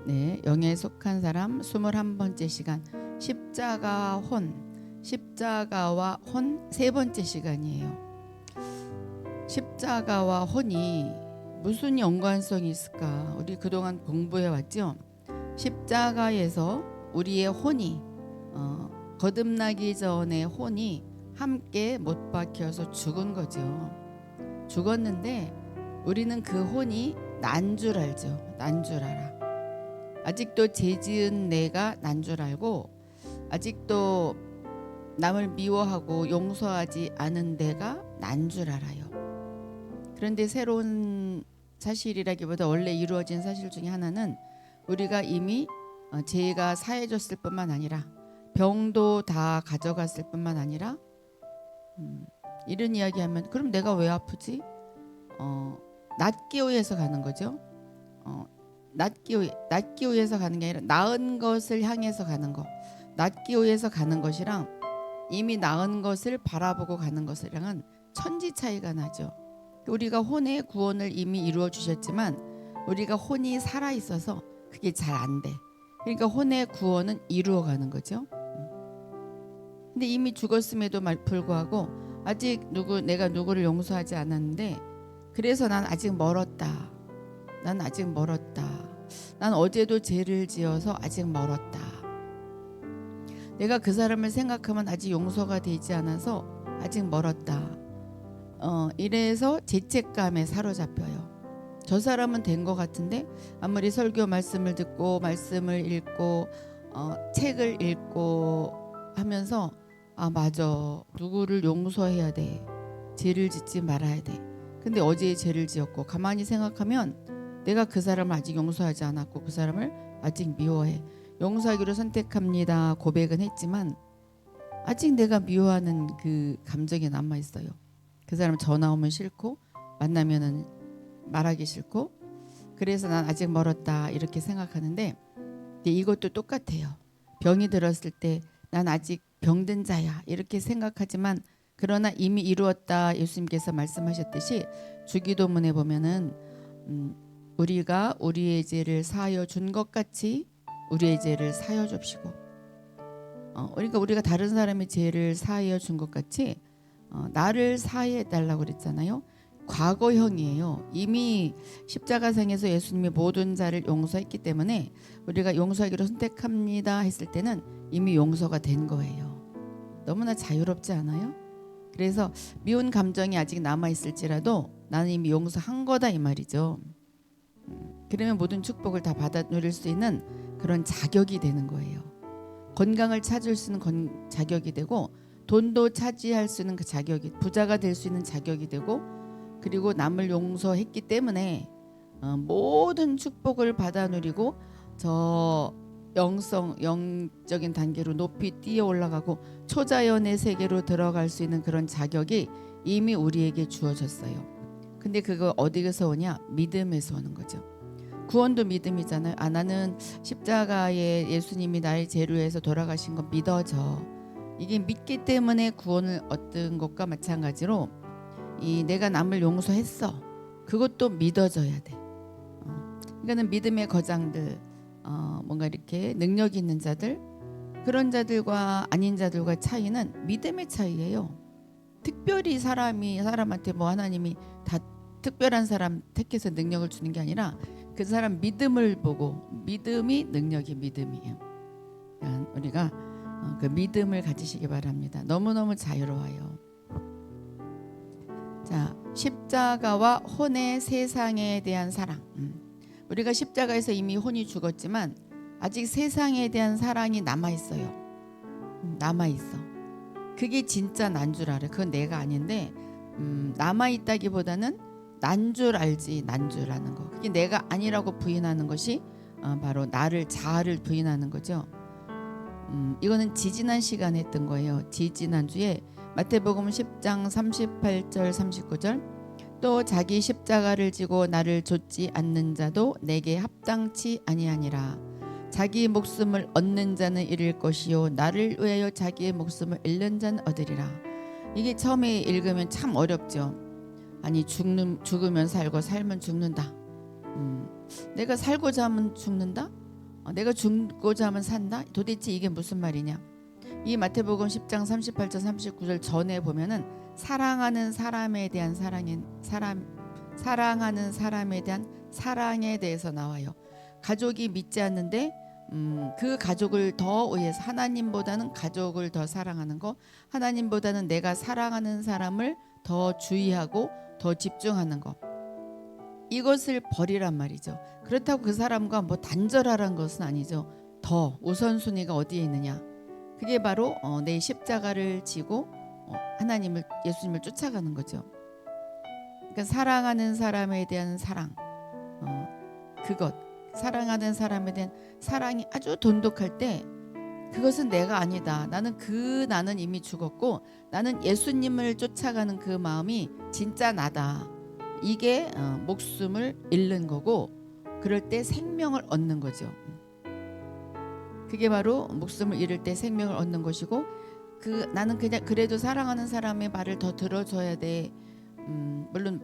네, 영에 속한 사람 21번째 시간 십자가와 혼 세 번째 시간이에요. 십자가와 혼이 무슨 연관성이 있을까? 우리 그동안 공부해 왔죠. 십자가에서 우리의 혼이 거듭나기 전에 혼이 함께 못 박혀서 죽은 거죠. 죽었는데 우리는 그 혼이 난 줄 알죠. 난 줄 알아. 아직도 죄 지은 내가 난 줄 알고 아직도 남을 미워하고 용서하지 않은 내가 난 줄 알아요. 그런데 새로운 사실이라기보다 원래 이루어진 사실 중에 하나는 우리가 이미 죄가 사해졌을 뿐만 아니라 병도 다 가져갔을 뿐만 아니라 이런 이야기하면 그럼 내가 왜 아프지? 낫기 위해서 가는 거죠. 낫기 위해서 가는 게 아니라 나은 것을 향해서 가는 거. 낫기 위해서 가는 것이랑 이미 나은 것을 바라보고 가는 것이랑은 천지 차이가 나죠. 우리가 혼의 구원을 이미 이루어 주셨지만 우리가 혼이 살아 있어서 그게 잘 안 돼. 그러니까 혼의 구원은 이루어 가는 거죠. 근데 이미 죽었음에도 불구하고 아직 내가 누구를 용서하지 않았는데 그래서 난 아직 멀었다. 난 아직 멀었다. 난 어제도 죄를 지어서 아직 멀었다. 내가 그 사람을 생각하면 아직 용서가 되지 않아서 아직 멀었다. 이래서 죄책감에 사로잡혀요. 저 사람은 된 것 같은데 아무리 설교 말씀을 듣고 말씀을 읽고 책을 읽고 하면서 아 맞아 누구를 용서해야 돼. 죄를 짓지 말아야 돼. 근데 어제 죄를 지었고 가만히 생각하면 내가 그 사람을 아직 용서하지 않았고 그 사람을 아직 미워해. 용서하기로 선택합니다. 고백은 했지만 아직 내가 미워하는 그 감정이 남아 있어요. 그 사람 전화 오면 싫고 만나면은 말하기 싫고 그래서 난 아직 멀었다 이렇게 생각하는데 이것도 똑같아요. 병이 들었을 때 난 아직 병든 자야 이렇게 생각하지만 그러나 이미 이루었다 예수님께서 말씀하셨듯이 주기도문에 보면은 우리가 우리의 죄를 사하여 준 것 같이 우리의 죄를 사하여 줍시고 그러니까 우리가 다른 사람의 죄를 사하여 준 것 같이 나를 사하여 달라고 그랬잖아요. 과거형이에요. 이미 십자가상에서 예수님이 모든 자를 용서했기 때문에 우리가 용서하기로 선택합니다 했을 때는 이미 용서가 된 거예요. 너무나 자유롭지 않아요? 그래서 미운 감정이 아직 남아있을지라도 나는 이미 용서한 거다 이 말이죠. 그러면 모든 축복을 다 받아 누릴 수 있는 그런 자격이 되는 거예요. 건강을 찾을 수 있는 자격이 되고 돈도 차지할 수 있는 그 자격이 부자가 될 수 있는 자격이 되고 그리고 남을 용서했기 때문에 모든 축복을 받아 누리고 저 영적인 단계로 높이 뛰어 올라가고 초자연의 세계로 들어갈 수 있는 그런 자격이 이미 우리에게 주어졌어요. 근데 그거 어디에서 오냐? 믿음에서 오는 거죠. 구원도 믿음이잖아요. 나는 십자가에 예수님이 나의 죄를 위해서 돌아가신 건 믿어져. 이게 믿기 때문에 구원을 얻은 것과 마찬가지로 내가 남을 용서했어. 그것도 믿어져야 돼. 그러니까는 믿음의 거장들, 뭔가 이렇게 능력 있는 자들, 그런 자들과 아닌 자들과 차이는 믿음의 차이예요. 특별히 사람한테 뭐 하나님이 다 특별한 사람 택해서 능력을 주는 게 아니라 그 사람 믿음을 보고 믿음이 능력이 믿음이에요. 그러니까 우리가 그 믿음을 가지시기 바랍니다. 너무너무 자유로워요. 자, 십자가와 혼의 세상에 대한 사랑. 우리가 십자가에서 이미 혼이 죽었지만 아직 세상에 대한 사랑이 남아있어요. 남아있어. 그게 진짜 난 줄 알아요. 그건 내가 아닌데 남아있다기보다는 난 줄 알지 난 줄 아는 거. 그게 내가 아니라고 부인하는 것이 바로 자아를 부인하는 거죠. 이거는 지지난 시간에 했던 거예요. 지지난주에 마태복음 10장 38절 39절 또 자기 십자가를 지고 나를 좇지 않는 자도 내게 합당치 아니하니라. 자기 목숨을 얻는 자는 잃을 것이요 나를 위하여 자기의 목숨을 잃는 자는 얻으리라. 이게 처음에 읽으면 참 어렵죠. 아니 죽으면 살고 살면 죽는다. 내가 살고자 하면 죽는다? 내가 죽고자 하면 산다? 도대체 이게 무슨 말이냐? 이 마태복음 10장 38절 39절 전에 보면은 사랑하는 사람에 대한 사랑하는 사람에 대한 사랑에 대해서 나와요. 가족이 믿지 않는데 그 가족을 더 위해서 하나님보다는 가족을 더 사랑하는 거, 하나님보다는 내가 사랑하는 사람을 더 주의하고 더 집중하는 거, 이것을 버리란 말이죠. 그렇다고 그 사람과 뭐 단절하라는 것은 아니죠. 더 우선순위가 어디에 있느냐, 그게 바로 내 십자가를 지고 하나님을, 예수님을 쫓아가는 거죠. 그러니까 사랑하는 사람에 대한 사랑, 그것, 사랑하는 사람에 대한 사랑이 아주 돈독할 때 그것은 내가 아니다. 나는 이미 죽었고 나는 예수님을 쫓아가는 그 마음이 진짜 나다. 이게 목숨을 잃는 거고, 그럴 때 생명을 얻는 거죠. 그게 바로 목숨을 잃을 때 생명을 얻는 것이고, 나는 그냥 그래도 사랑하는 사람의 말을 더 들어줘야 돼. 물론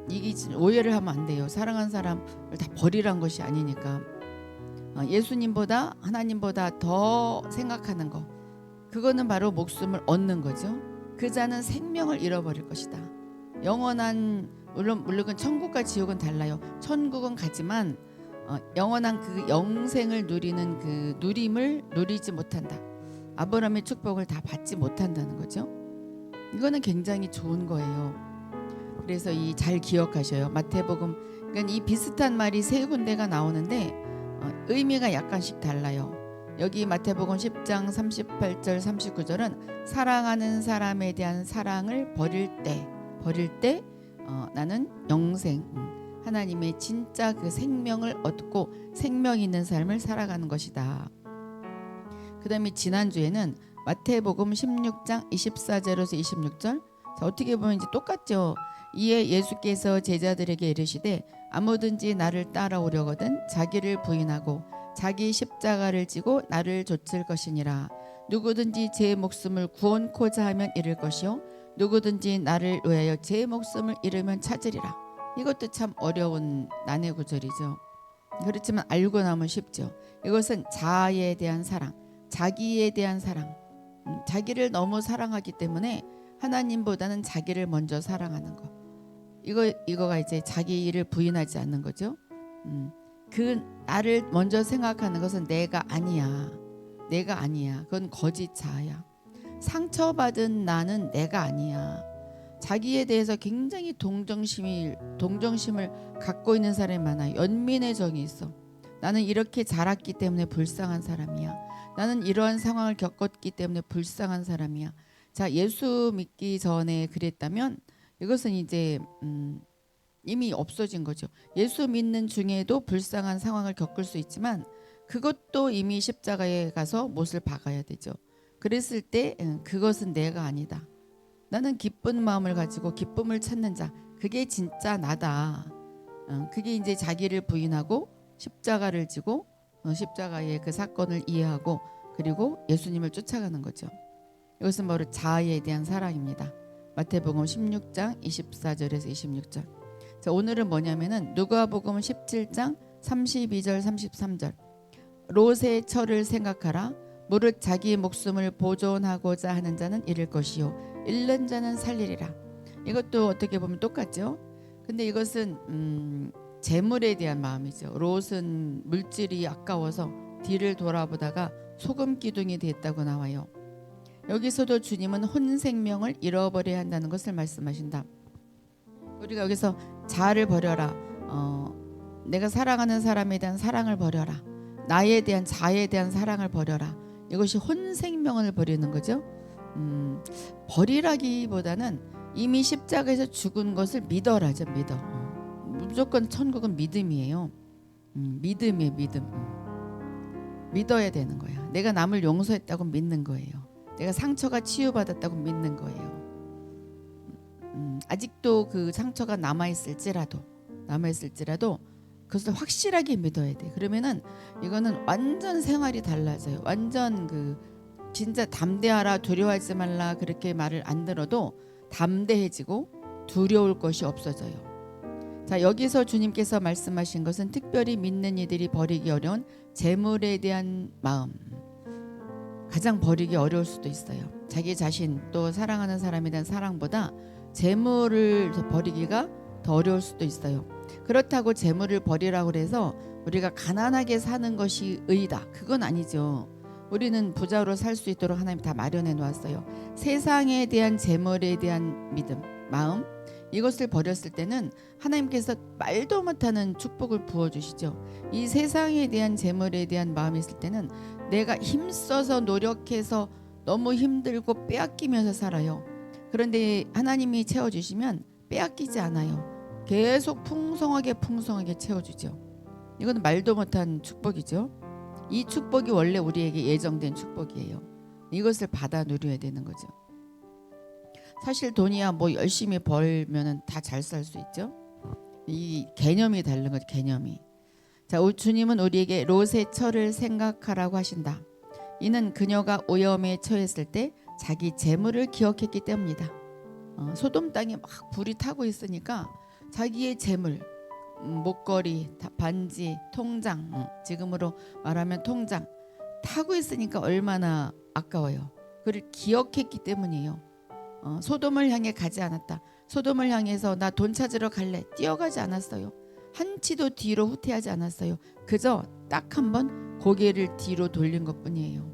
이게 오해를 하면 안 돼요. 사랑하는 사람을 다 버리란 것이 아니니까. 예수님보다 하나님보다 더 생각하는 거, 그거는 바로 목숨을 얻는 거죠. 그 자는 생명을 잃어버릴 것이다. 영원한, 물론 천국과 지옥은 달라요. 천국은 가지만 영원한 그 영생을 누리는 그 누림을 누리지 못한다. 아브라함의 축복을 다 받지 못한다는 거죠. 이거는 굉장히 좋은 거예요. 그래서 잘 기억하셔요. 마태복음, 그러니까 이 비슷한 말이 세 군데가 나오는데 의미가 약간씩 달라요. 여기 마태복음 10장 38절 39절은 사랑하는 사람에 대한 사랑을 버릴 때 나는 영생, 하나님의 진짜 그 생명을 얻고 생명 있는 삶을 살아가는 것이다. 그 다음에 지난주에는 마태복음 16장 24절에서 26절, 어떻게 보면 이제 똑같죠. 이에 예수께서 제자들에게 이르시되 아무든지 나를 따라오려거든 자기를 부인하고 자기 십자가를 지고 나를 좇을 것이니라. 누구든지 제 목숨을 구원코자 하면 잃을 것이요 누구든지 나를 위하여 제 목숨을 잃으면 찾으리라. 이것도 참 어려운 난해 구절이죠. 그렇지만 알고 나면 쉽죠. 이것은 자아에 대한 사랑, 자기에 대한 사랑, 자기를 너무 사랑하기 때문에 하나님보다는 자기를 먼저 사랑하는 거, 이거가 이제 자기 일을 부인하지 않는 거죠. 그 나를 먼저 생각하는 것은 내가 아니야. 그건 거짓 자아야. 상처받은 나는 내가 아니야. 자기에 대해서 굉장히 동정심을 갖고 있는 사람이 많아요. 연민의 정이 있어. 나는 이렇게 자랐기 때문에 불쌍한 사람이야. 나는 이러한 상황을 겪었기 때문에 불쌍한 사람이야. 자, 예수 믿기 전에 그랬다면 이것은 이제 이미 없어진 거죠. 예수 믿는 중에도 불쌍한 상황을 겪을 수 있지만 그것도 이미 십자가에 가서 못을 박아야 되죠. 그랬을 때 그것은 내가 아니다. 나는 기쁜 마음을 가지고 기쁨을 찾는 자, 그게 진짜 나다. 그게 이제 자기를 부인하고 십자가를 지고 십자가의 그 사건을 이해하고 그리고 예수님을 쫓아가는 거죠. 이것은 바로 자아에 대한 사랑입니다. 마태복음 16장 24절에서 26절. 자, 오늘은 뭐냐면은 누가복음 17장 32절 33절. 롯의 처를 생각하라. 무릇 자기 목숨을 보존하고자 하는 자는 잃을 것이요 잃는 자는 살리리라. 이것도 어떻게 보면 똑같죠. 근데 이것은 재물에 대한 마음이죠. 롯은 물질이 아까워서 뒤를 돌아보다가 소금 기둥이 됐다고 나와요. 여기서도 주님은 혼 생명을 잃어버려야 한다는 것을 말씀하신다. 우리가 여기서 자아를 버려라, 내가 사랑하는 사람에 대한 사랑을 버려라, 나에 대한 자아에 대한 사랑을 버려라. 이것이 혼 생명을 버리는 거죠. 버리라기보다는 이미 십자가에서 죽은 것을 믿어라죠. 무조건 천국은 믿음이에요. 믿음이에요. 믿어야 되는 거야. 내가 남을 용서했다고 믿는 거예요. 내가 상처가 치유받았다고 믿는 거예요. 아직도 그 상처가 남아있을지라도 그것을 확실하게 믿어야 돼. 그러면은 이거는 완전 생활이 달라져요. 완전 진짜 담대하라, 두려워하지 말라 그렇게 말을 안 들어도 담대해지고 두려울 것이 없어져요. 자, 여기서 주님께서 말씀하신 것은 특별히 믿는 이들이 버리기 어려운 재물에 대한 마음, 가장 버리기 어려울 수도 있어요. 자기 자신 또 사랑하는 사람에 대한 사랑보다 재물을 버리기가 더 어려울 수도 있어요. 그렇다고 재물을 버리라고 해서 우리가 가난하게 사는 것이 의다, 그건 아니죠. 우리는 부자로 살 수 있도록 하나님 다 마련해 놓았어요. 세상에 대한 재물에 대한 믿음, 마음, 이것을 버렸을 때는 하나님께서 말도 못하는 축복을 부어주시죠. 이 세상에 대한 재물에 대한 마음이 있을 때는 내가 힘써서 노력해서 너무 힘들고 빼앗기면서 살아요. 그런데 하나님이 채워주시면 빼앗기지 않아요. 계속 풍성하게 채워주죠. 이건 말도 못한 축복이죠. 이 축복이 원래 우리에게 예정된 축복이에요. 이것을 받아 누려야 되는 거죠. 사실 돈이야 뭐 열심히 벌면은 다 잘 살 수 있죠. 이 개념이 다른 거죠. 개념이. 자, 주님은 우리에게 롯의 처를 생각하라고 하신다. 이는 그녀가 오염에 처했을 때 자기 재물을 기억했기 때문이다. 소돔 땅에 막 불이 타고 있으니까 자기의 재물, 목걸이, 반지, 통장, 지금으로 말하면 통장 타고 있으니까 얼마나 아까워요. 그를 기억했기 때문이에요. 소돔을 향해 가지 않았다. 소돔을 향해서 나 돈 찾으러 갈래 뛰어가지 않았어요. 한치도 뒤로 후퇴하지 않았어요. 그저 딱 한 번 고개를 뒤로 돌린 것뿐이에요.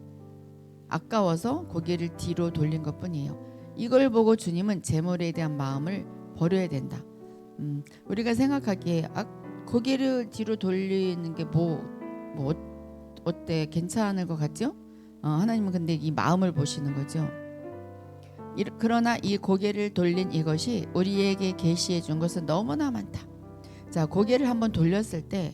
아까워서 고개를 뒤로 돌린 것뿐이에요. 이걸 보고 주님은 재물에 대한 마음을 버려야 된다. 우리가 생각하기에 고개를 뒤로 돌리는 게 어때 괜찮을 것 같죠? 하나님은 근데 이 마음을 보시는 거죠. 그러나 이 고개를 돌린 이것이 우리에게 계시해 준 것은 너무나 많다. 자, 고개를 한번 돌렸을 때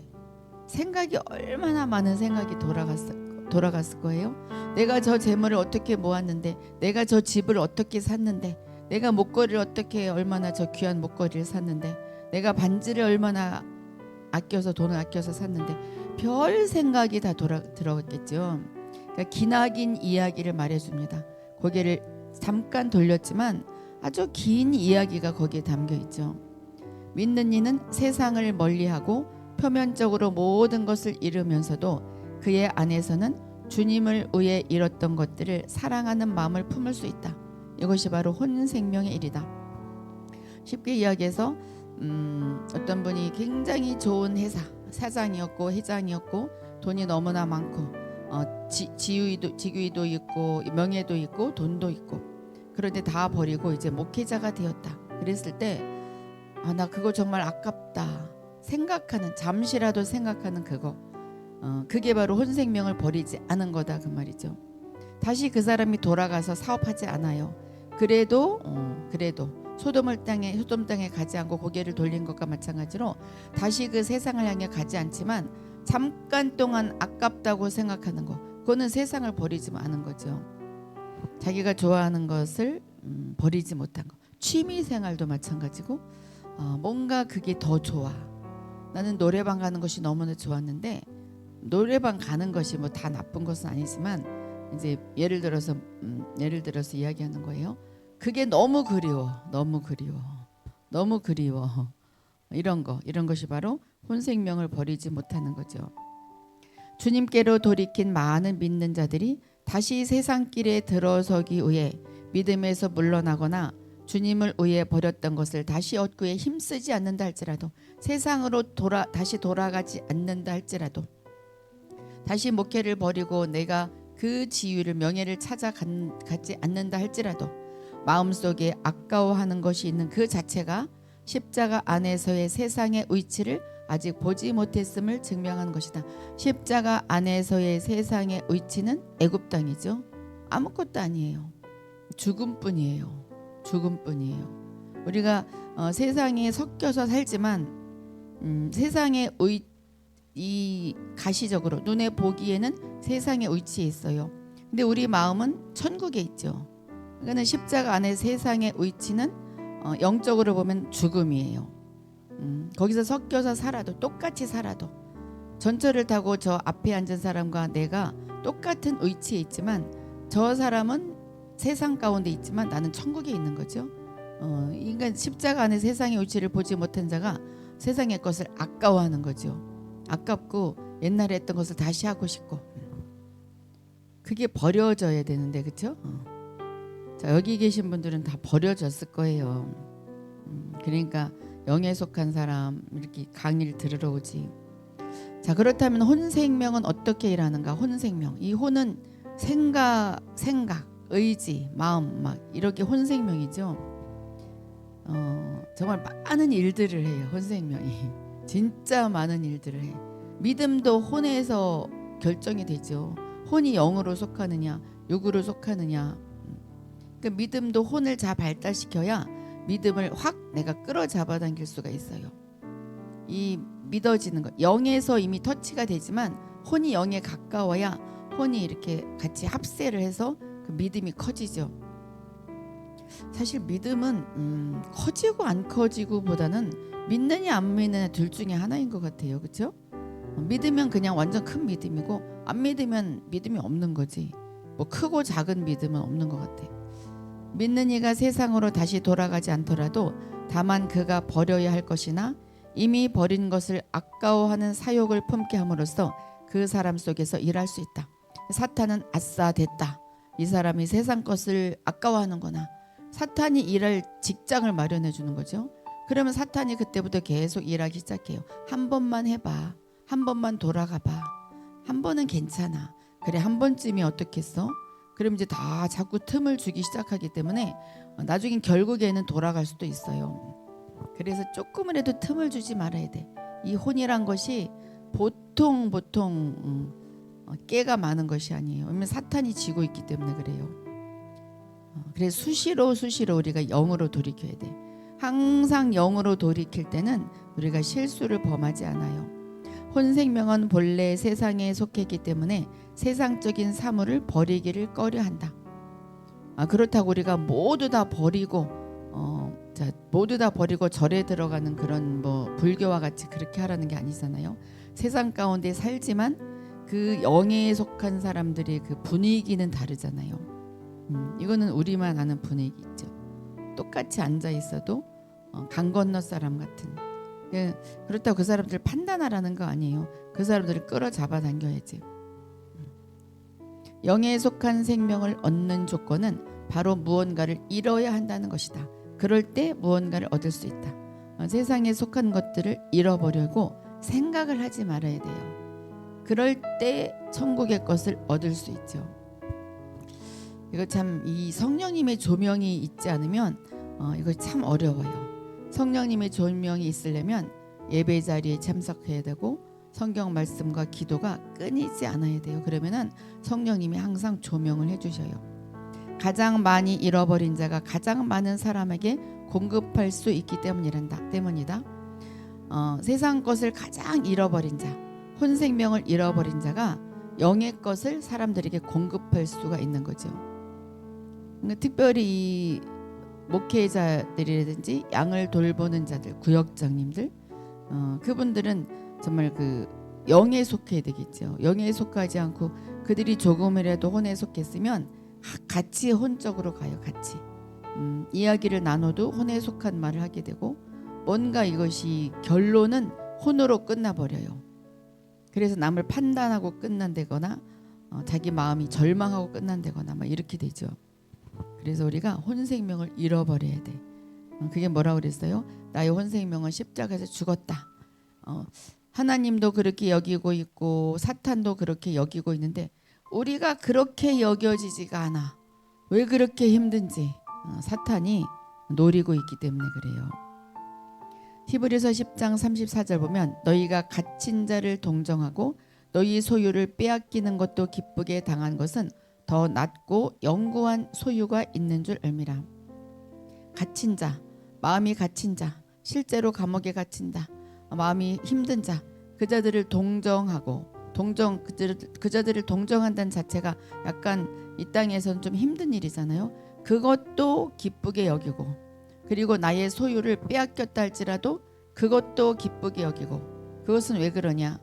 생각이 얼마나 많은 생각이 돌아갔을 거예요. 내가 저 재물을 어떻게 모았는데, 내가 저 집을 어떻게 샀는데, 내가 목걸이를 어떻게 얼마나 저 귀한 목걸이를 샀는데, 내가 반지를 얼마나 돈을 아껴서 샀는데, 별 생각이 다 들어갔겠죠. 그러니까 기나긴 이야기를 말해줍니다. 고개를 잠깐 돌렸지만 아주 긴 이야기가 거기에 담겨 있죠. 믿는 이는 세상을 멀리하고 표면적으로 모든 것을 잃으면서도 그의 안에서는 주님을 위해 잃었던 것들을 사랑하는 마음을 품을 수 있다. 이것이 바로 혼생명의 일이다. 쉽게 이야기해서 어떤 분이 굉장히 좋은 회사 사장이었고 회장이었고 돈이 너무나 많고 직위도 있고 명예도 있고 돈도 있고, 그런데 다 버리고 이제 목회자가 되었다. 그랬을 때 나 그거 정말 아깝다 생각하는, 잠시라도 생각하는 그게 바로 혼생명을 버리지 않은 거다, 그 말이죠. 다시 그 사람이 돌아가서 사업하지 않아요. 그래도 소돔 땅에 가지 않고 고개를 돌린 것과 마찬가지로 다시 그 세상을 향해 가지 않지만 잠깐 동안 아깝다고 생각하는 거, 그거는 세상을 버리지 않은 거죠. 자기가 좋아하는 것을 버리지 못한 거. 취미 생활도 마찬가지고 뭔가 그게 더 좋아. 나는 노래방 가는 것이 너무나 좋았는데, 노래방 가는 것이 뭐 다 나쁜 것은 아니지만 이제 예를 들어서 이야기하는 거예요. 그게 너무 그리워. 이런 것이 바로 혼생명을 버리지 못하는 거죠. 주님께로 돌이킨 많은 믿는 자들이 다시 세상 길에 들어서기 위해 믿음에서 물러나거나 주님을 위해 버렸던 것을 다시 얻기 위해 힘쓰지 않는다 할지라도, 세상으로 다시 돌아가지 않는다 할지라도, 다시 목회를 버리고 내가 그 지위를 명예를 찾아가지 않는다 할지라도 마음속에 아까워하는 것이 있는 그 자체가 십자가 안에서의 세상의 위치를 아직 보지 못했음을 증명하는 것이다. 십자가 안에서의 세상의 위치는 애굽 땅이죠. 아무것도 아니에요. 죽음뿐이에요. 우리가 세상에 섞여서 살지만 세상의 가시적으로 눈에 보기에는 세상의 위치에 있어요. 근데 우리 마음은 천국에 있죠. 그러니까 십자가 안에 세상의 위치는 영적으로 보면 죽음이에요. 거기서 섞여서 똑같이 살아도 전철을 타고 저 앞에 앉은 사람과 내가 똑같은 위치에 있지만 저 사람은 세상 가운데 있지만 나는 천국에 있는 거죠. 그러니까 십자가 안에 세상의 위치를 보지 못한 자가 세상의 것을 아까워하는 거죠. 아깝고 옛날에 했던 것을 다시 하고 싶고. 그게 버려져야 되는데, 그렇죠? 자, 여기 계신 분들은 다 버려졌을 거예요. 그러니까 영에 속한 사람 이렇게 강의를 들으러 오지. 자, 그렇다면 혼생명은 어떻게 일하는가? 혼생명. 이 혼은 생각, 의지, 마음 막 이렇게 혼생명이죠. 정말 많은 일들을 해요. 혼생명이 진짜 많은 일들을 해. 믿음도 혼에서 결정이 되죠. 혼이 영으로 속하느냐 육으로 속하느냐. 그 믿음도 혼을 잘 발달시켜야 믿음을 확 내가 끌어잡아 당길 수가 있어요. 이 믿어지는 것, 영에서 이미 터치가 되지만 혼이 영에 가까워야 혼이 이렇게 같이 합세를 해서 그 믿음이 커지죠. 사실 믿음은 커지고 안 커지고 보다는 믿느냐 안 믿느냐 둘 중에 하나인 것 같아요. 그렇죠? 믿으면 그냥 완전 큰 믿음이고 안 믿으면 믿음이 없는 거지. 뭐 크고 작은 믿음은 없는 것 같아. 믿는 이가 세상으로 다시 돌아가지 않더라도 다만 그가 버려야 할 것이나 이미 버린 것을 아까워하는 사욕을 품게 함으로써 그 사람 속에서 일할 수 있다. 사탄은 아싸 됐다. 이 사람이 세상 것을 아까워하는구나. 사탄이 일할 직장을 마련해 주는 거죠. 그러면 사탄이 그때부터 계속 일하기 시작해요. 한 번만 해봐. 한 번만 돌아가 봐. 한 번은 괜찮아. 그래 한 번쯤이 어떻겠어? 그럼 이제 다 자꾸 틈을 주기 시작하기 때문에 나중엔 결국에는 돌아갈 수도 있어요. 그래서 조금이라도 틈을 주지 말아야 돼. 이 혼이란 것이 보통 깨가 많은 것이 아니에요. 왜냐면 사탄이 지고 있기 때문에 그래요. 그래서 수시로 우리가 영으로 돌이켜야 돼. 항상 영으로 돌이킬 때는 우리가 실수를 범하지 않아요. 혼생명은 본래 세상에 속했기 때문에 세상적인 사물을 버리기를 꺼려한다. 그렇다고 우리가 모두 다 버리고 모두 다 버리고 절에 들어가는 그런 뭐 불교와 같이 그렇게 하라는 게 아니잖아요. 세상 가운데 살지만 그 영에 속한 사람들의 그 분위기는 다르잖아요. 이거는 우리만 아는 분위기 있죠. 똑같이 앉아 있어도 강 건너 사람 같은. 그렇다고 그 사람들을 판단하라는 거 아니에요. 그 사람들을 끌어잡아 당겨야지. 영에 속한 생명을 얻는 조건은 바로 무언가를 잃어야 한다는 것이다. 그럴 때 무언가를 얻을 수 있다. 세상에 속한 것들을 잃어버리고 생각을 하지 말아야 돼요. 그럴 때 천국의 것을 얻을 수 있죠. 이거 참 이 성령님의 조명이 있지 않으면 이거 참 어려워요. 성령님의 조명이 있으려면 예배 자리에 참석해야 되고 성경 말씀과 기도가 끊이지 않아야 돼요. 그러면은 성령님이 항상 조명을 해주셔요. 가장 많이 잃어버린 자가 가장 많은 사람에게 공급할 수 있기 때문이다. 세상 것을 가장 잃어버린 자, 혼생명을 잃어버린 자가 영의 것을 사람들에게 공급할 수가 있는 거죠. 그러니까 특별히 이 목회자들이라든지 양을 돌보는 자들, 구역장님들, 그분들은 정말 그 영에 속해야 되겠죠. 영에 속하지 않고 그들이 조금이라도 혼에 속했으면 같이 혼적으로 가요. 같이 이야기를 나눠도 혼에 속한 말을 하게 되고 뭔가 이것이 결론은 혼으로 끝나버려요. 그래서 남을 판단하고 끝난다거나 자기 마음이 절망하고 끝난다거나 막 이렇게 되죠. 그래서 우리가 혼생명을 잃어버려야 돼. 그게 뭐라고 그랬어요? 나의 혼생명은 십자가에서 죽었다. 하나님도 그렇게 여기고 있고 사탄도 그렇게 여기고 있는데 우리가 그렇게 여겨지지가 않아. 왜 그렇게 힘든지 사탄이 노리고 있기 때문에 그래요. 히브리서 10장 34절 보면 너희가 갇힌 자를 동정하고 너희 소유를 빼앗기는 것도 기쁘게 당한 것은 더 낫고 영구한 소유가 있는 줄 알미라. 갇힌 자, 마음이 갇힌 자, 실제로 감옥에 갇힌 자, 마음이 힘든 자, 그 자들을 동정하고 그 자들을 동정한다는 자체가 약간 이 땅에서는 좀 힘든 일이잖아요. 그것도 기쁘게 여기고 그리고 나의 소유를 빼앗겼다 할지라도 그것도 기쁘게 여기고 그것은 왜 그러냐?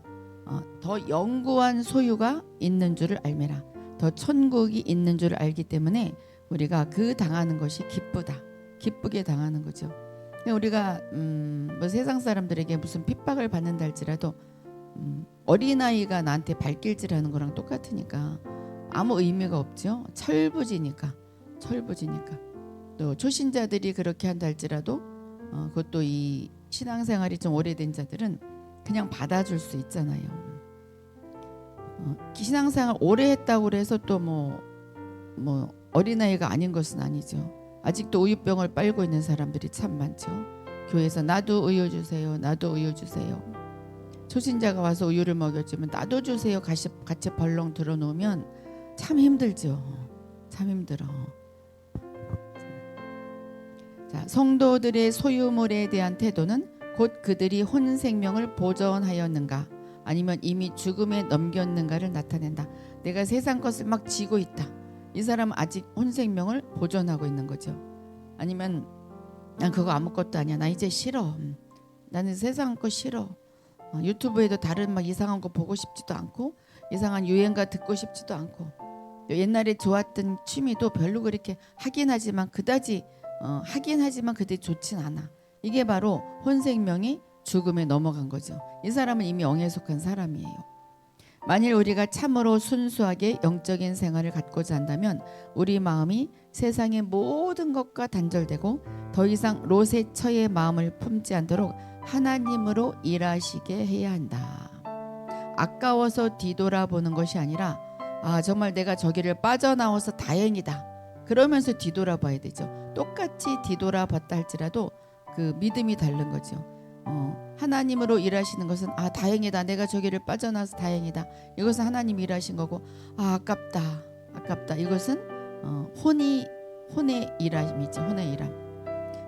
더 영구한 소유가 있는 줄을 알미라. 더 천국이 있는 줄을 알기 때문에 우리가 그 당하는 것이 기쁘다. 기쁘게 당하는 거죠. 우리가 뭐 세상 사람들에게 무슨 핍박을 받는다 할지라도 어린아이가 나한테 발길질하는 거랑 똑같으니까 아무 의미가 없죠. 철부지니까. 또 초신자들이 그렇게 한다 할지라도 그것도 이 신앙생활이 좀 오래된 자들은 그냥 받아줄 수 있잖아요. 신앙생활 오래 했다고 해서 또 뭐 어린아이가 아닌 것은 아니죠. 아직도 우유병을 빨고 있는 사람들이 참 많죠. 교회에서 나도 우유 주세요. 나도 우유 주세요. 초신자가 와서 우유를 먹여주면 나도 주세요. 같이 벌렁 들어놓으면 참 힘들죠. 참 힘들어. 자, 성도들의 소유물에 대한 태도는 곧 그들이 혼 생명을 보존하였는가 아니면 이미 죽음에 넘겼는가를 나타낸다. 내가 세상 것을 막 쥐고 있다. 이 사람은 아직 혼 생명을 보존하고 있는 거죠. 아니면 난 그거 아무것도 아니야. 나 이제 싫어. 나는 세상 거 싫어. 유튜브에도 다른 막 이상한 거 보고 싶지도 않고 이상한 유행가 듣고 싶지도 않고 옛날에 좋았던 취미도 별로 그렇게 하긴 하지만 그다지 좋진 않아. 이게 바로 혼 생명이 죽음에 넘어간 거죠. 이 사람은 이미 영에 속한 사람이에요. 만일 우리가 참으로 순수하게 영적인 생활을 갖고자 한다면 우리 마음이 세상의 모든 것과 단절되고 더 이상 롯의 처의 마음을 품지 않도록 하나님으로 일하시게 해야 한다. 아까워서 뒤돌아보는 것이 아니라 정말 내가 저기를 빠져나와서 다행이다. 그러면서 뒤돌아봐야 되죠. 똑같이 뒤돌아봤다 할지라도 그 믿음이 다른 거죠. 하나님으로 일하시는 것은 다행이다. 내가 저기를 빠져나와서 다행이다. 이것은 하나님이 일하신 거고 아깝다. 이것은 혼의 일함이죠. 혼의 일함.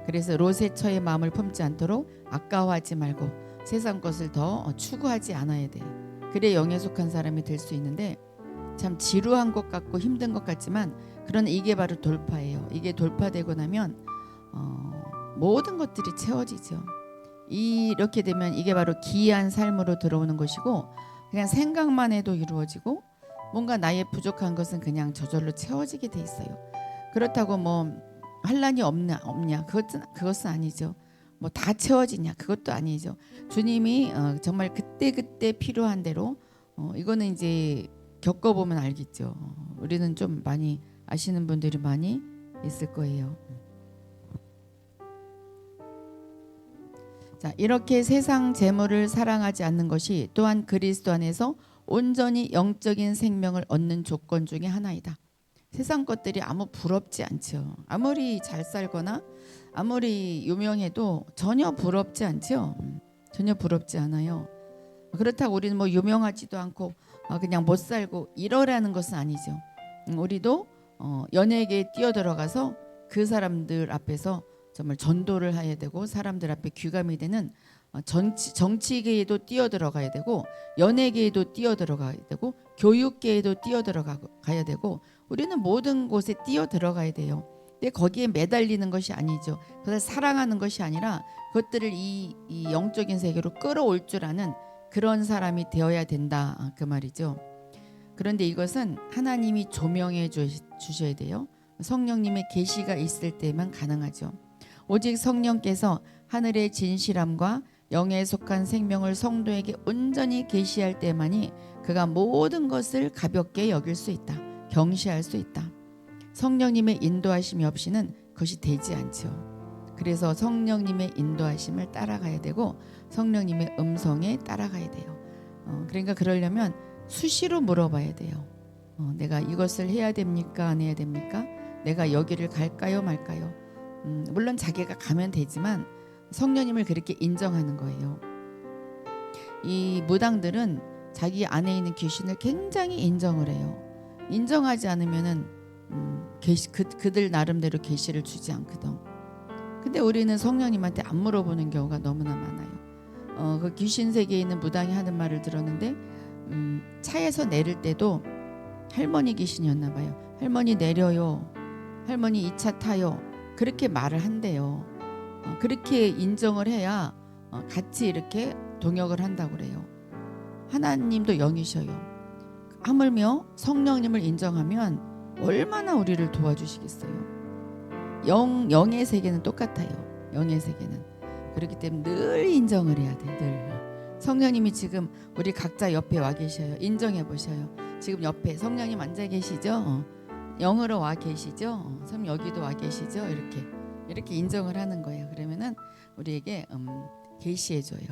그래서 롯의 처의 마음을 품지 않도록 아까워하지 말고 세상 것을 더 추구하지 않아야 돼. 그래 영에 속한 사람이 될 수 있는데 참 지루한 것 같고 힘든 것 같지만 그러나 이게 바로 돌파예요. 이게 돌파되고 나면 모든 것들이 채워지죠. 이렇게 되면 이게 바로 기이한 삶으로 들어오는 것이고 그냥 생각만 해도 이루어지고 뭔가 나의 부족한 것은 그냥 저절로 채워지게 돼 있어요. 그렇다고 뭐 환란이 없냐 그것은 아니죠. 뭐 다 채워지냐 그것도 아니죠. 주님이 정말 그때 필요한 대로 이거는 이제 겪어보면 알겠죠. 우리는 좀 많이 아시는 분들이 많이 있을 거예요. 자, 이렇게 세상 재물을 사랑하지 않는 것이 또한 그리스도 안에서 온전히 영적인 생명을 얻는 조건 중에 하나이다. 세상 것들이 아무 부럽지 않죠. 아무리 잘 살거나 아무리 유명해도 전혀 부럽지 않죠. 전혀 부럽지 않아요. 그렇다고 우리는 뭐 유명하지도 않고 그냥 못 살고 이러라는 것은 아니죠. 우리도 연예계에 뛰어들어가서 그 사람들 앞에서 정말 전도를 해야 되고 사람들 앞에 귀감이 되는 정치계에도 뛰어들어가야 되고 연예계에도 뛰어들어가야 되고 교육계에도 뛰어들어가야 되고 우리는 모든 곳에 뛰어들어가야 돼요. 근데 거기에 매달리는 것이 아니죠. 그것을 사랑하는 것이 아니라 그것들을 이 영적인 세계로 끌어올 줄 아는 그런 사람이 되어야 된다 그 말이죠. 그런데 이것은 하나님이 조명해 주셔야 돼요. 성령님의 계시가 있을 때만 가능하죠. 오직 성령께서 하늘의 진실함과 영에 속한 생명을 성도에게 온전히 계시할 때만이 그가 모든 것을 가볍게 여길 수 있다. 경시할 수 있다. 성령님의 인도하심이 없이는 그것이 되지 않죠. 그래서 성령님의 인도하심을 따라가야 되고 성령님의 음성에 따라가야 돼요. 그러니까 그러려면 수시로 물어봐야 돼요. 내가 이것을 해야 됩니까? 안 해야 됩니까? 내가 여기를 갈까요? 말까요? 물론 자기가 가면 되지만 성령님을 그렇게 인정하는 거예요. 이 무당들은 자기 안에 있는 귀신을 굉장히 인정을 해요. 인정하지 않으면은 그들 나름대로 계시를 주지 않거든. 근데 우리는 성령님한테 안 물어보는 경우가 너무나 많아요. 그 귀신 세계에 있는 무당이 하는 말을 들었는데 차에서 내릴 때도 할머니 귀신이었나 봐요. 할머니 내려요. 할머니 이 차 타요. 그렇게 말을 한대요. 그렇게 인정을 해야 같이 이렇게 동역을 한다고 그래요. 하나님도 영이셔요. 하물며 성령님을 인정하면 얼마나 우리를 도와주시겠어요. 영의 세계는 똑같아요. 영의 세계는. 그렇기 때문에 늘 인정을 해야 돼. 늘. 성령님이 지금 우리 각자 옆에 와 계셔요. 인정해 보셔요. 지금 옆에 성령님 앉아 계시죠? 영으로 와 계시죠? 성 여기도 와 계시죠? 이렇게 인정을 하는 거예요. 그러면은 우리에게 계시해 줘요.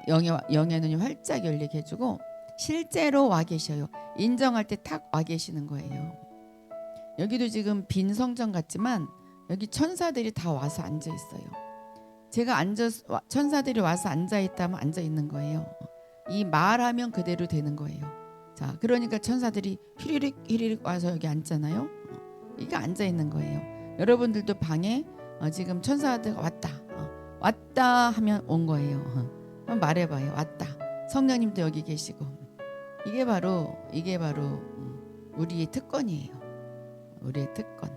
영의 눈이 활짝 열리게 해주고 실제로 와 계셔요. 인정할 때 탁 와 계시는 거예요. 여기도 지금 빈 성전 같지만 여기 천사들이 다 와서 앉아 있어요. 제가 천사들이 와서 앉아 있다면 앉아 있는 거예요. 이 말하면 그대로 되는 거예요. 자, 그러니까 천사들이 휘리릭 와서 여기 앉잖아요. 이게 앉아 있는 거예요. 여러분들도 방에 지금 천사들가 왔다 하면 온 거예요. 한번 말해봐요. 왔다. 성령님도 여기 계시고. 이게 바로 우리의 특권이에요. 우리의 특권.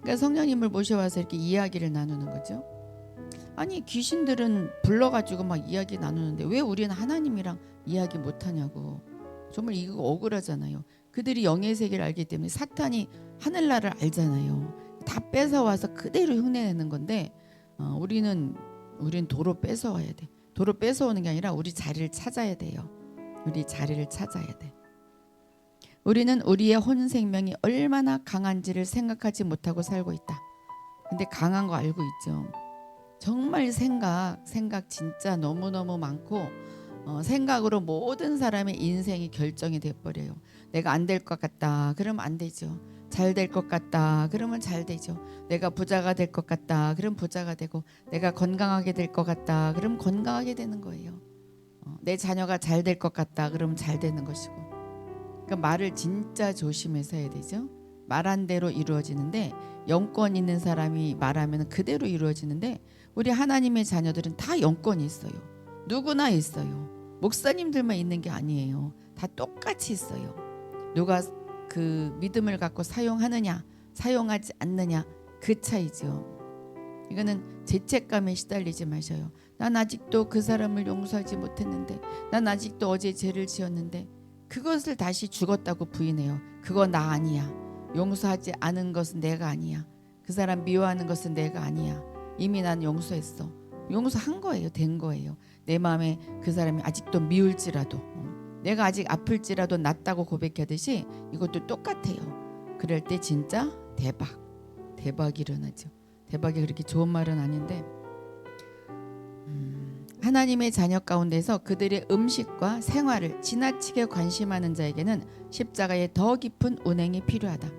그러니까 성령님을 모셔와서 이렇게 이야기를 나누는 거죠. 아니 귀신들은 불러가지고 막 이야기 나누는데 왜 우리는 하나님이랑 이야기 못하냐고. 정말 이거 억울하잖아요. 그들이 영의 세계를 알기 때문에 사탄이 하늘나라를 알잖아요. 다 뺏어와서 그대로 흉내내는 건데 우리는 도로 뺏어와야 돼. 도로 뺏어오는 게 아니라 우리 자리를 찾아야 돼요. 우리 자리를 찾아야 돼. 우리는 우리의 혼 생명이 얼마나 강한지를 생각하지 못하고 살고 있다. 근데 강한 거 알고 있죠. 정말 생각 진짜 너무너무 많고 생각으로 모든 사람의 인생이 결정이 돼버려요. 내가 안 될 것 같다. 그러면 안 되죠. 잘 될 것 같다. 그러면 잘 되죠. 내가 부자가 될 것 같다. 그럼 부자가 되고 내가 건강하게 될 것 같다. 그럼 건강하게 되는 거예요. 내 자녀가 잘 될 것 같다. 그러면 잘 되는 것이고. 그러니까 말을 진짜 조심해서 해야 되죠. 말한 대로 이루어지는데 영권 있는 사람이 말하면 그대로 이루어지는데 우리 하나님의 자녀들은 다 영권이 있어요. 누구나 있어요. 목사님들만 있는 게 아니에요. 다 똑같이 있어요. 누가 그 믿음을 갖고 사용하느냐 사용하지 않느냐 그 차이죠. 이거는 죄책감에 시달리지 마셔요. 난 아직도 그 사람을 용서하지 못했는데 난 아직도 어제 죄를 지었는데 그것을 다시 죽었다고 부인해요. 그거 나 아니야. 용서하지 않은 것은 내가 아니야. 그 사람 미워하는 것은 내가 아니야. 이미 난 용서했어. 용서한 거예요. 된 거예요. 내 마음에 그 사람이 아직도 미울지라도 내가 아직 아플지라도 낫다고 고백하듯이 이것도 똑같아요. 그럴 때 진짜 대박이 일어나죠. 대박이 그렇게 좋은 말은 아닌데 하나님의 자녀 가운데서 그들의 음식과 생활을 지나치게 관심하는 자에게는 십자가의 더 깊은 운행이 필요하다.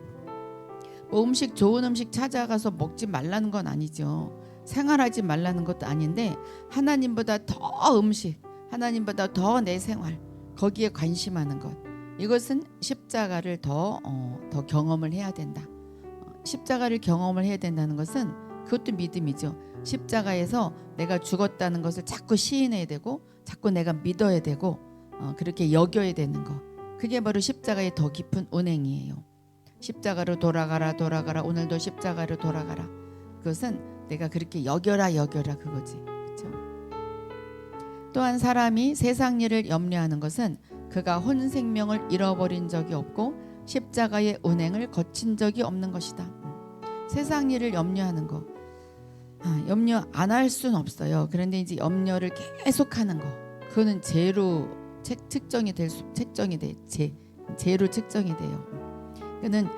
뭐 좋은 음식 찾아가서 먹지 말라는 건 아니죠. 생활하지 말라는 것도 아닌데 하나님보다 더 음식, 하나님보다 더 내 생활 거기에 관심하는 것. 이것은 십자가를 더 경험을 해야 된다. 십자가를 경험을 해야 된다는 것은 그것도 믿음이죠. 십자가에서 내가 죽었다는 것을 자꾸 시인해야 되고 자꾸 내가 믿어야 되고 그렇게 여겨야 되는 거. 그게 바로 십자가의 더 깊은 운행이에요. 십자가로 돌아가라 오늘도 십자가로 돌아가라. 그것은 내가 그렇게 여겨라 그거지. 그렇죠? 또한 사람이 세상 일을 염려하는 것은 그가 혼 생명을 잃어버린 적이 없고 십자가의 운행을 거친 적이 없는 것이다. 세상 일을 염려하는 거 염려 안 할 수는 없어요. 그런데 이제 염려를 계속하는 거 그거는 죄로 책정이 돼요. 그는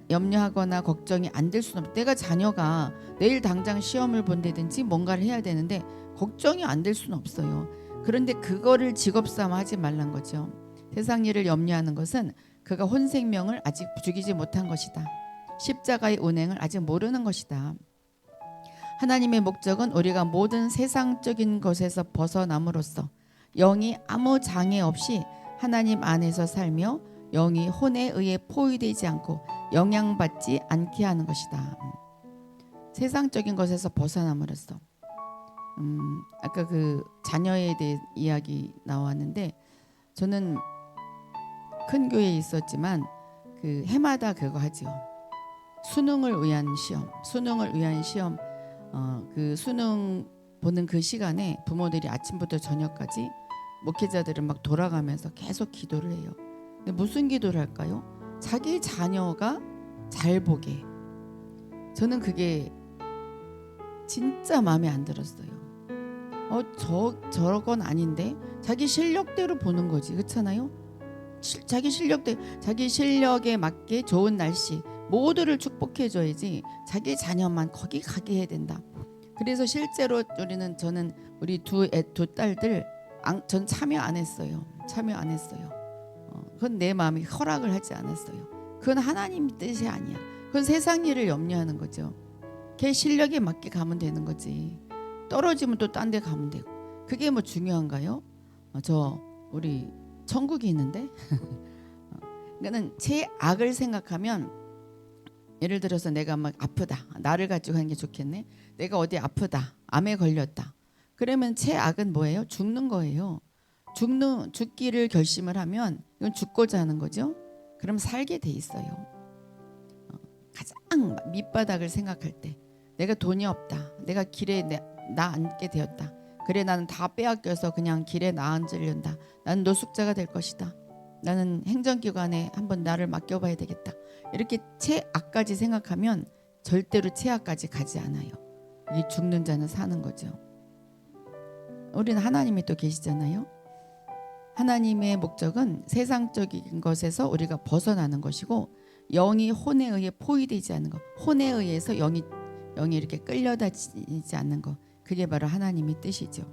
염려하거나 걱정이 안 될 수는 없어요. 내가 자녀가 내일 당장 시험을 본다든지 뭔가를 해야 되는데 걱정이 안 될 수는 없어요. 그런데 그거를 직업 삼아 하지 말란 거죠. 세상 일을 염려하는 것은 그가 혼 생명을 아직 죽이지 못한 것이다. 십자가의 운행을 아직 모르는 것이다. 하나님의 목적은 우리가 모든 세상적인 것에서 벗어남으로써 영이 아무 장애 없이 하나님 안에서 살며 영이 혼에 의해 포위되지 않고 영향받지 않게 하는 것이다. 세상적인 것에서 벗어남으로써 아까 그 자녀에 대해 이야기 나왔는데 저는 큰 교회에 있었지만 그 해마다 그거 하죠. 수능을 위한 시험 그 수능 보는 그 시간에 부모들이 아침부터 저녁까지 목회자들은 막 돌아가면서 계속 기도를 해요. 근데 무슨 기도를 할까요? 자기 자녀가 잘 보게 저는 그게 진짜 마음에 안 들었어요. 저건 아닌데 자기 실력대로 보는 거지, 그렇잖아요? 자기 실력대 자기 실력에 맞게 좋은 날씨 모두를 축복해줘야지 자기 자녀만 거기 가게 해야 된다. 그래서 실제로 저는 우리 두 딸들 전 참여 안 했어요. 그건 내 마음이 허락을 하지 않았어요. 그건 하나님 뜻이 아니야. 그건 세상 일을 염려하는 거죠. 걔 실력에 맞게 가면 되는 거지. 떨어지면 또 딴 데 가면 되고. 그게 뭐 중요한가요? 우리 천국이 있는데. 그러니까는 제 악을 생각하면, 예를 들어서 내가 막 아프다, 나를 가지고 하는 게 좋겠네. 내가 어디 아프다, 암에 걸렸다. 그러면 제 악은 뭐예요? 죽는 거예요. 죽기를 결심을 하면 이건 죽고자 하는 거죠. 그럼 살게 돼 있어요. 가장 밑바닥을 생각할 때, 내가 돈이 없다, 내가 길에 나 앉게 되었다, 그래 나는 다 빼앗겨서 그냥 길에 나 앉으려다, 나는 노숙자가 될 것이다, 나는 행정기관에 한번 나를 맡겨봐야 되겠다, 이렇게 최악까지 생각하면 절대로 최악까지 가지 않아요. 이 죽는 자는 사는 거죠. 우리는 하나님이 또 계시잖아요. 하나님의 목적은 세상적인 것에서 우리가 벗어나는 것이고, 영이 혼에 의해 포위되지 않는 것, 혼에 의해서 영이 이렇게 끌려다니지 않는 것, 그게 바로 하나님의 뜻이죠.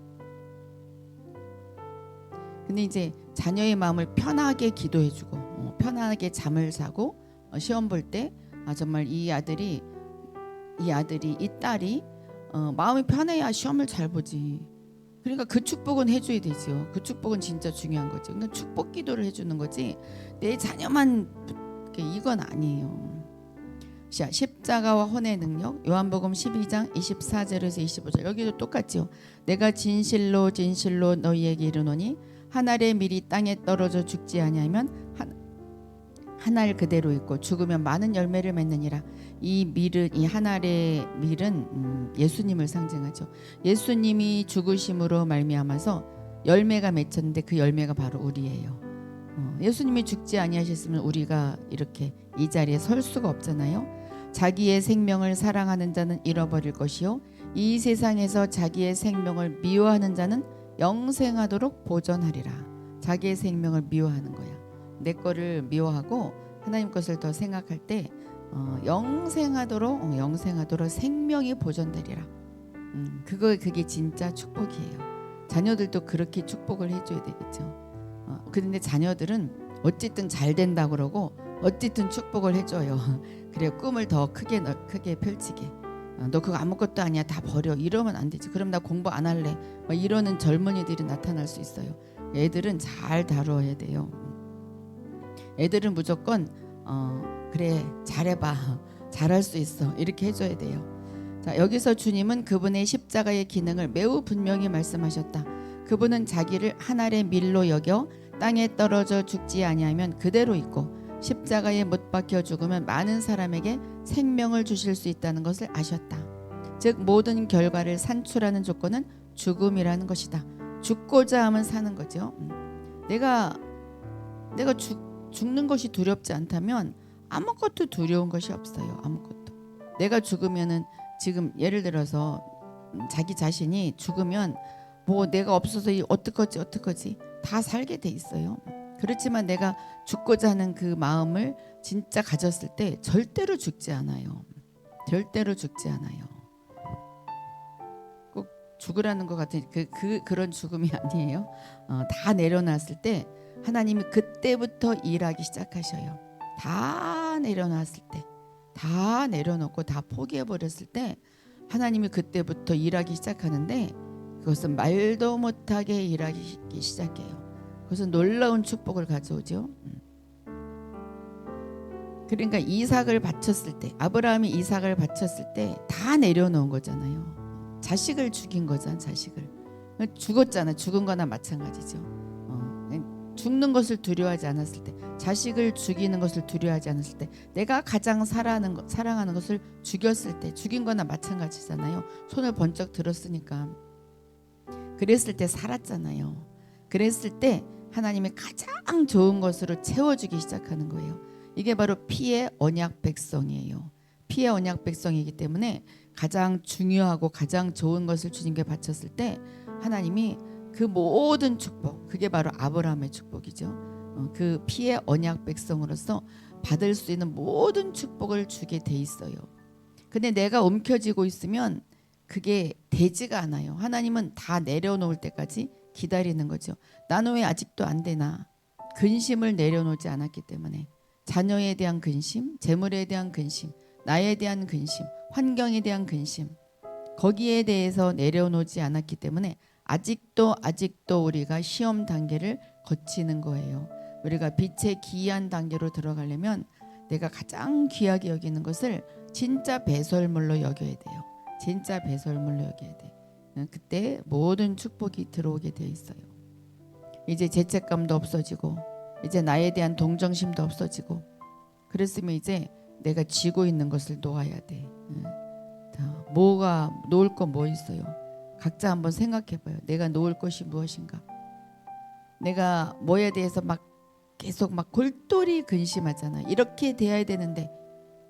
근데 이제 자녀의 마음을 편하게 기도해주고 편하게 잠을 자고 시험 볼 때 정말 이 딸이 마음이 편해야 시험을 잘 보지. 그러니까 그 축복은 해줘야 되죠. 그 축복은 진짜 중요한 거죠. 그러니까 축복 기도를 해주는 거지 내 자녀만 이건 아니에요. 십자가와 혼의 능력, 요한복음 12장 24절에서 25절, 여기도 똑같죠. 내가 진실로 너희에게 이르노니 한 알의 밀이 땅에 떨어져 죽지 아니하면 한 알 그대로 있고 죽으면 많은 열매를 맺느니라. 이 한 알의 밀은 예수님을 상징하죠. 예수님이 죽으심으로 말미암아서 열매가 맺혔는데 그 열매가 바로 우리예요. 예수님이 죽지 아니하셨으면 우리가 이렇게 이 자리에 설 수가 없잖아요. 자기의 생명을 사랑하는 자는 잃어버릴 것이요, 이 세상에서 자기의 생명을 미워하는 자는 영생하도록 보존하리라. 자기의 생명을 미워하는 거야. 내 거를 미워하고 하나님 것을 더 생각할 때 영생하도록 생명이 보존되리라. 그게 진짜 축복이에요. 자녀들도 그렇게 축복을 해줘야 되겠죠. 그런데 자녀들은 어쨌든 잘 된다 그러고 어쨌든 축복을 해줘요. 그래 꿈을 더 크게 펼치게. 너 그거 아무것도 아니야, 다 버려, 이러면 안 되지. 그럼 나 공부 안 할래, 이러는 젊은이들이 나타날 수 있어요. 애들은 잘 다루어야 돼요. 애들은 무조건 그래 잘해봐, 잘할 수 있어, 이렇게 해줘야 돼요. 자, 여기서 주님은 그분의 십자가의 기능을 매우 분명히 말씀하셨다. 그분은 자기를 한 알의 밀로 여겨 땅에 떨어져 죽지 아니하면 그대로 있고 십자가에 못 박혀 죽으면 많은 사람에게 생명을 주실 수 있다는 것을 아셨다. 즉 모든 결과를 산출하는 조건은 죽음이라는 것이다. 죽고자 하면 사는 거죠. 내가 죽는 것이 두렵지 않다면 아무것도 두려운 것이 없어요. 아무것도. 내가 죽으면은 지금 예를 들어서 자기 자신이 죽으면 내가 없어서 어떡하지 다 살게 돼 있어요. 그렇지만 내가 죽고자 하는 그 마음을 진짜 가졌을 때 절대로 죽지 않아요. 절대로 죽지 않아요. 꼭 죽으라는 것 같은 그런 죽음이 아니에요. 다 내려놨을 때 하나님이 그때부터 일하기 시작하셔요. 다 내려놨을 때, 다 내려놓고 다 포기해버렸을 때 하나님이 그때부터 일하기 시작하는데, 그것은 말도 못하게 일하기 시작해요. 그것은 놀라운 축복을 가져오죠. 그러니까 이삭을 바쳤을 때, 아브라함이 이삭을 바쳤을 때 다 내려놓은 거잖아요. 자식을 죽인 거잖아. 자식을 죽었잖아. 죽은 거나 마찬가지죠. 죽는 것을 두려워하지 않았을 때, 자식을 죽이는 것을 두려워하지 않았을 때, 내가 가장 사랑하는 것을 죽였을 때, 죽인 거나 마찬가지잖아요. 손을 번쩍 들었으니까. 그랬을 때 살았잖아요. 그랬을 때 하나님이 가장 좋은 것으로 채워주기 시작하는 거예요. 이게 바로 피의 언약 백성이에요. 피의 언약 백성이기 때문에 가장 중요하고 가장 좋은 것을 주님께 바쳤을 때 하나님이 그 모든 축복, 그게 바로 아브라함의 축복이죠. 그 피의 언약 백성으로서 받을 수 있는 모든 축복을 주게 돼 있어요. 근데 내가 움켜쥐고 있으면 그게 되지가 않아요. 하나님은 다 내려놓을 때까지 기다리는 거죠. 나는 왜 아직도 안 되나? 근심을 내려놓지 않았기 때문에. 자녀에 대한 근심, 재물에 대한 근심, 나에 대한 근심, 환경에 대한 근심, 거기에 대해서 내려놓지 않았기 때문에 아직도 우리가 시험 단계를 거치는 거예요. 우리가 빛의 기이한 단계로 들어가려면 내가 가장 귀하게 여기는 것을 진짜 배설물로 여겨야 돼요. 진짜 배설물로 여겨야 돼. 그때 모든 축복이 들어오게 되어 있어요. 이제 죄책감도 없어지고, 이제 나에 대한 동정심도 없어지고, 그랬으면 이제 내가 쥐고 있는 것을 놓아야 돼. 뭐가 놓을 거 뭐 있어요? 각자 한번 생각해봐요. 내가 놓을 것이 무엇인가? 내가 뭐에 대해서 막 계속 막 골똘히 근심하잖아. 이렇게 돼야 되는데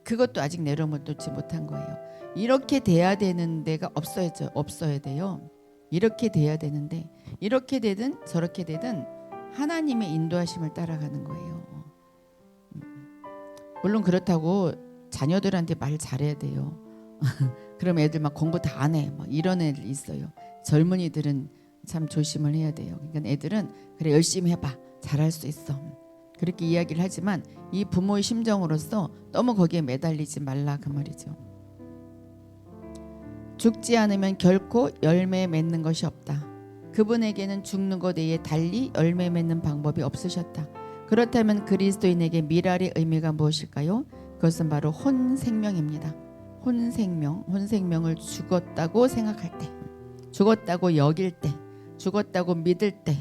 그것도 아직 내려놓지 못한 거예요. 이렇게 돼야 되는 데가 없어야 돼요. 이렇게 돼야 되는데 이렇게 되든 저렇게 되든 하나님의 인도하심을 따라가는 거예요. 물론 그렇다고 자녀들한테 말 잘해야 돼요. 그럼 애들 막 공부 다 안 해. 막 이런 애들 있어요. 젊은이들은 참 조심을 해야 돼요. 그러니까 애들은 그래 열심히 해봐. 잘할 수 있어. 그렇게 이야기를 하지만 이 부모의 심정으로서 너무 거기에 매달리지 말라 그 말이죠. 죽지 않으면 결코 열매 맺는 것이 없다. 그분에게는 죽는 것 외에 달리 열매 맺는 방법이 없으셨다. 그렇다면 그리스도인에게 미랄의 의미가 무엇일까요? 그것은 바로 혼생명입니다. 혼생명을 죽었다고 생각할 때, 죽었다고 여길 때, 죽었다고 믿을 때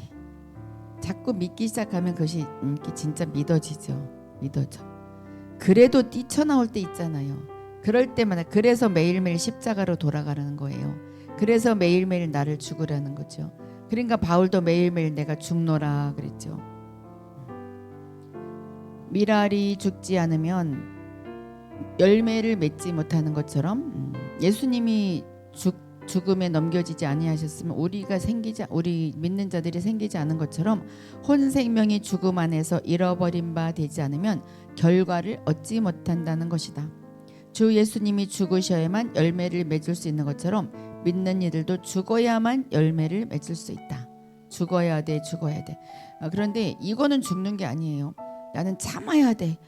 자꾸 믿기 시작하면 그것이 진짜 믿어져. 그래도 뛰쳐나올 때 있잖아요. 그럴 때마다 그래서 매일매일 십자가로 돌아가는 거예요. 그래서 매일매일 나를 죽으라는 거죠. 그러니까 바울도 매일매일 내가 죽노라 그랬죠. 미랄이 죽지 않으면 열매를 맺지 못하는 것처럼 예수님이 죽음에 넘겨지지 아니하셨으면 우리 믿는 자들이 생기지 않은 것처럼 혼생명이 죽음 안에서 잃어버린 바 되지 않으면 결과를 얻지 못한다는 것이다. 주 예수님이 죽으셔야만 열매를 맺을 수 있는 것처럼 믿는 이들도 죽어야만 열매를 맺을 수 있다. 죽어야 돼. 그런데 이거는 죽는 게 아니에요. 나는 참아야 돼.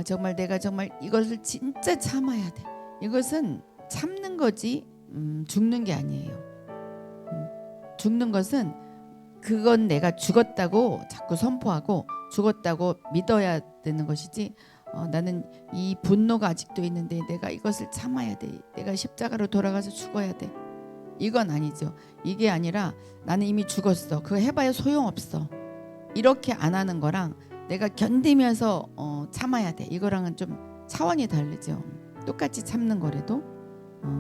정말 내가 정말 이것을 진짜 참아야 돼. 이것은 참는 거지 죽는 게 아니에요. 죽는 것은 그건 내가 죽었다고 자꾸 선포하고 죽었다고 믿어야 되는 것이지 나는 이 분노가 아직도 있는데 내가 이것을 참아야 돼. 내가 십자가로 돌아가서 죽어야 돼. 이건 아니죠. 이게 아니라 나는 이미 죽었어. 그거 해봐야 소용없어. 이렇게 안 하는 거랑 내가 견디면서 참아야 돼. 이거랑은 좀 차원이 다르죠. 똑같이 참는 거라도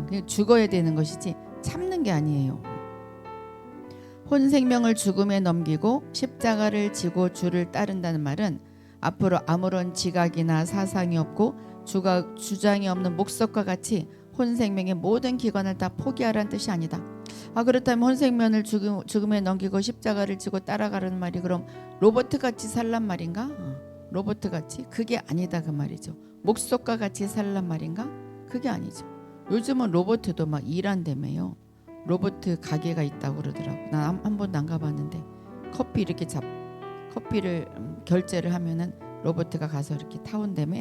그냥 죽어야 되는 것이지 참는 게 아니에요. 혼생명을 죽음에 넘기고 십자가를 지고 주를 따른다는 말은 앞으로 아무런 지각이나 사상이 없고 주장이 없는 목석과 같이 혼생명의 모든 기관을 다 포기하라는 뜻이 아니다. 그렇다면 혼생명을 죽음에 넘기고 십자가를 지고 따라가라는 말이 그럼 로봇같이 살란 말인가? 로봇같이? 그게 아니다 그 말이죠. 목석과 같이 살란 말인가? 그게 아니죠. 요즘은 로봇도 막 일한다며요. 로봇 가게가 있다고 그러더라고. 난 한 번도 안 가봤는데 커피를 결제를 하면은 로봇가 가서 이렇게 타온다며.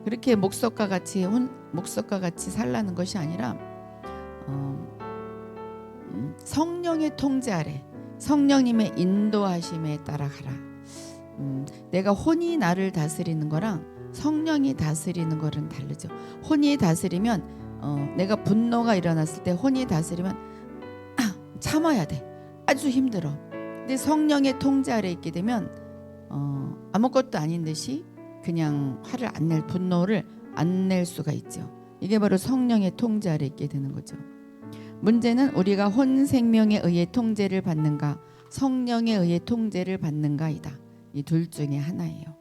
그렇게 목석과 같이 살라는 것이 아니라 성령의 통제 아래 성령님의 인도하심에 따라가라. 내가 혼이 나를 다스리는 거랑 성령이 다스리는 거는 다르죠. 혼이 다스리면 내가 분노가 일어났을 때 혼이 다스리면 참아야 돼. 아주 힘들어. 근데 성령의 통제 아래 있게 되면 아무것도 아닌 듯이 그냥 분노를 안 낼 수가 있죠. 이게 바로 성령의 통제 아래 있게 되는 거죠. 문제는 우리가 혼생명에 의해 통제를 받는가 성령에 의해 통제를 받는가이다. 이 둘 중에 하나예요.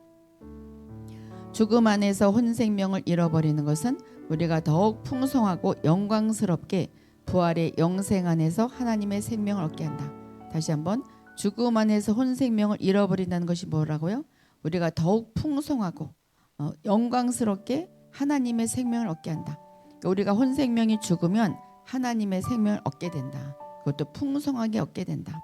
죽음 안에서 혼 생명을 잃어버리는 것은 우리가 더욱 풍성하고 영광스럽게 부활의 영생 안에서 하나님의 생명을 얻게 한다. 다시 한번, 죽음 안에서 혼 생명을 잃어버린다는 것이 뭐라고요? 우리가 더욱 풍성하고 영광스럽게 하나님의 생명을 얻게 한다. 그러니까 우리가 혼 생명이 죽으면 하나님의 생명을 얻게 된다. 그것도 풍성하게 얻게 된다.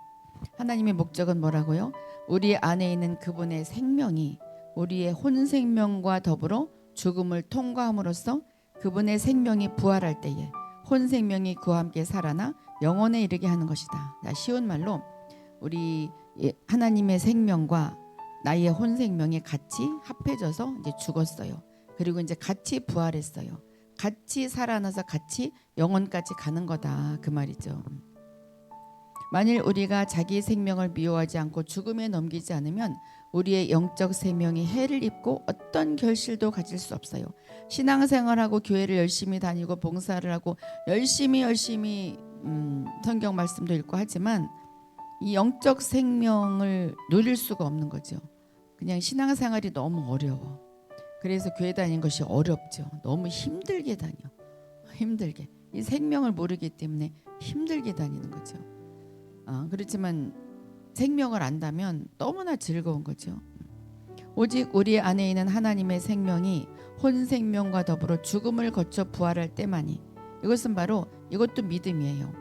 하나님의 목적은 뭐라고요? 우리 안에 있는 그분의 생명이 우리의 혼 생명과 더불어 죽음을 통과함으로써 그분의 생명이 부활할 때에 혼 생명이 그와 함께 살아나 영원에 이르게 하는 것이다. 쉬운 말로 우리 하나님의 생명과 나의 혼 생명이 같이 합해져서 이제 죽었어요. 그리고 이제 같이 부활했어요. 같이 살아나서 같이 영원까지 가는 거다, 그 말이죠. 만일 우리가 자기 생명을 미워하지 않고 죽음에 넘기지 않으면 우리의 영적 생명이 해를 입고 어떤 결실도 가질 수 없어요. 신앙생활하고 교회를 열심히 다니고 봉사를 하고 열심히 성경 말씀도 읽고 하지만 이 영적 생명을 누릴 수가 없는 거죠. 그냥 신앙생활이 너무 어려워. 그래서 교회 다니는 것이 어렵죠. 너무 힘들게 다녀. 힘들게. 이 생명을 모르기 때문에 힘들게 다니는 거죠. 그렇지만 생명을 안다면 너무나 즐거운 거죠. 오직 우리 안에 있는 하나님의 생명이 혼 생명과 더불어 죽음을 거쳐 부활할 때만이, 이것은 바로 이것도 믿음이에요.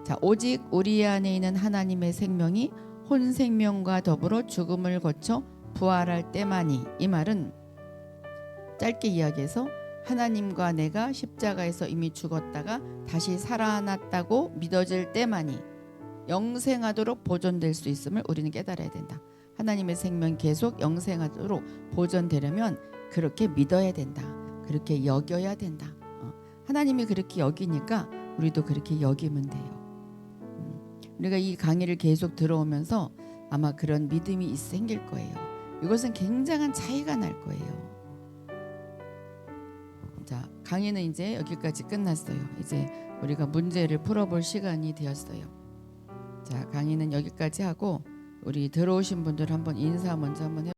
자, 오직 우리 안에 있는 하나님의 생명이 혼 생명과 더불어 죽음을 거쳐 부활할 때만이, 이 말은 짧게 이야기해서 하나님과 내가 십자가에서 이미 죽었다가 다시 살아났다고 믿어질 때만이 영생하도록 보존될 수 있음을 우리는 깨달아야 된다. 하나님의 생명 계속 영생하도록 보존되려면 그렇게 믿어야 된다. 그렇게 여겨야 된다. 하나님이 그렇게 여기니까 우리도 그렇게 여기면 돼요. 우리가 이 강의를 계속 들어오면서 아마 그런 믿음이 생길 거예요. 이것은 굉장한 차이가 날 거예요. 자, 강의는 이제 여기까지 끝났어요. 이제 우리가 문제를 풀어볼 시간이 되었어요. 자, 강의는 여기까지 하고 우리 들어오신 분들 한번 인사 먼저 한번 해.